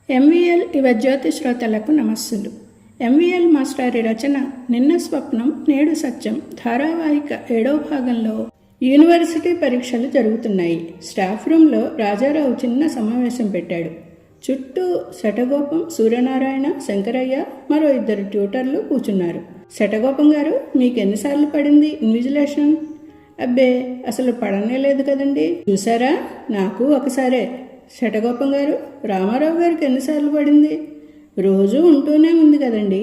MVL Yuva Jyothi శ్రోతలకు నమస్సులు. MVL మాస్టారి రచన నిన్న స్వప్నం నేడు సత్యం ధారావాహిక 7వ భాగంలో యూనివర్సిటీ పరీక్షలు జరుగుతున్నాయి. స్టాఫ్ రూమ్లో రాజారావు చిన్న సమావేశం పెట్టాడు. చుట్టూ శటగోపం, సూర్యనారాయణ, శంకరయ్య, మరో 2 ట్యూటర్లు కూర్చున్నారు. శటగోపం గారు, మీకు ఎన్నిసార్లు పడింది ఇన్విజిలేషన్? అబ్బే, అసలు పడనే లేదు కదండి. చూసారా, నాకు ఒకసారే. శటగోపం గారు, రామారావు గారికి ఎన్నిసార్లు పడింది? రోజు ఉంటూనే ఉంది కదండి.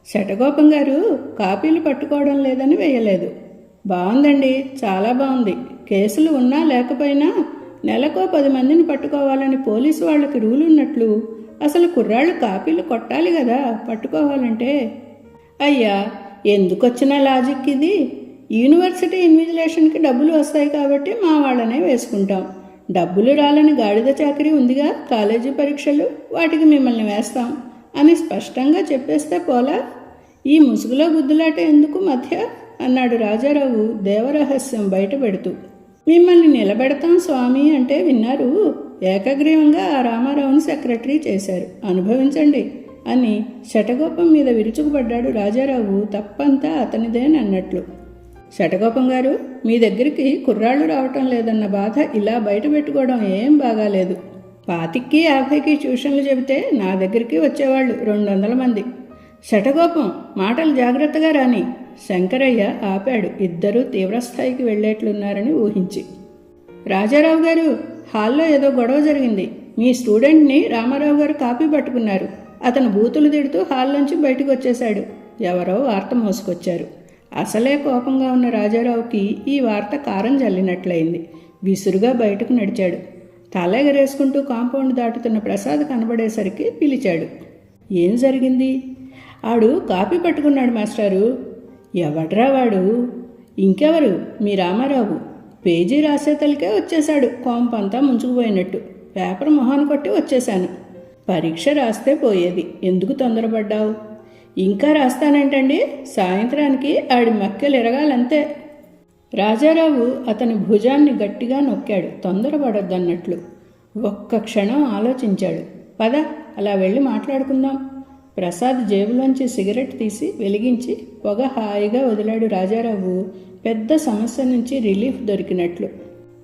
శటగోపం గారు, కాపీలు పట్టుకోవడం లేదని వేయలేదు. బాగుందండి, చాలా బాగుంది. కేసులు ఉన్నా లేకపోయినా నెలకో 10 మందిని పట్టుకోవాలని పోలీసు వాళ్ళకి రూల్ ఉన్నట్లు అసలు కుర్రాళ్ళు కాపీలు కొట్టాలి కదా పట్టుకోవాలంటే. అయ్యా, ఎందుకొచ్చిన లాజిక్ ఇది? యూనివర్సిటీ ఇన్విజిలేషన్కి డబ్బులు వస్తాయి కాబట్టి మా వాళ్ళనే వేసుకుంటాం. డబ్బులు రాలని గాడిద చాకరీ ఉందిగా, కాలేజీ పరీక్షలు, వాటికి మిమ్మల్ని వేస్తాం అని స్పష్టంగా చెప్పేస్తే పోలా? ఈ ముసుగులో గుద్దులాట ఎందుకు మధ్య? అన్నాడు రాజారావు దేవరహస్యం బయట పెడుతూ. మిమ్మల్ని నిలబెడతాం స్వామి అంటే విన్నారు. ఏకగ్రీవంగా ఆ రామారావుని సెక్రటరీ చేశారు, అనుభవించండి అని శటగోపం మీద విరుచుకుపడ్డాడు రాజారావు. తప్పంతా అతనిదేనన్నట్లు. శటగోపం గారు, మీ దగ్గరికి కుర్రాళ్ళు రావటం లేదన్న బాధ ఇలా బయట పెట్టుకోవడం ఏం బాగాలేదు. 25కి 50కి ట్యూషన్లు చెబితే నా దగ్గరికి వచ్చేవాళ్ళు 200 మంది. శటగోపం, మాటలు జాగ్రత్తగా రాని. శంకరయ్య ఆపాడు, ఇద్దరూ తీవ్రస్థాయికి వెళ్ళేట్లున్నారని ఊహించి. రాజారావు గారు, హాల్లో ఏదో గొడవ జరిగింది. మీ స్టూడెంట్ని రామారావు గారు కాపీ పట్టుకున్నారు. అతను బూతులు తిడుతూ హాల్లోంచి బయటకు వచ్చేశాడు. ఎవరో వార్త మోసుకొచ్చారు. అసలే కోపంగా ఉన్న రాజారావుకి ఈ వార్త కారం జల్లినట్లయింది. విసురుగా బయటకు నడిచాడు. తల ఎగరేసుకుంటూ కాంపౌండ్ దాటుతున్న ప్రసాద్ కనబడేసరికి పిలిచాడు. ఏం జరిగింది? ఆడు కాపీ పట్టుకున్నాడు మాస్టారు. ఎవడ్రా వాడు? ఇంకెవరు, మీ రామారావు. పేజీ రాసేతలకే వచ్చేశాడు, కోంపంతా ముంచుకుపోయినట్టు. పేపర్ మొహాన్ని కొట్టి వచ్చేశాను. పరీక్ష రాస్తే పోయేది, ఎందుకు తొందరపడ్డావు? ఇంకా రాస్తానంటండి, సాయంత్రానికి ఆడి మక్కెలు ఎరగాలంతే. రాజారావు అతని భుజాన్ని గట్టిగా నొక్కాడు, తొందరపడొద్దన్నట్లు. ఒక్క క్షణం ఆలోచించాడు. పద, అలా వెళ్ళి మాట్లాడుకుందాం. ప్రసాద్ జేబులోంచి సిగరెట్ తీసి వెలిగించి పొగ హాయిగా వదిలాడు రాజారావు. పెద్ద సమస్య నుంచి రిలీఫ్ దొరికినట్లు.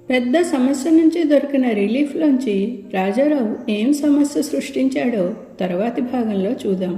పెద్ద సమస్య నుంచి దొరికిన రిలీఫ్లోంచి రాజారావు ఏం సమస్య సృష్టించాడో తర్వాతి భాగంలో చూద్దాం.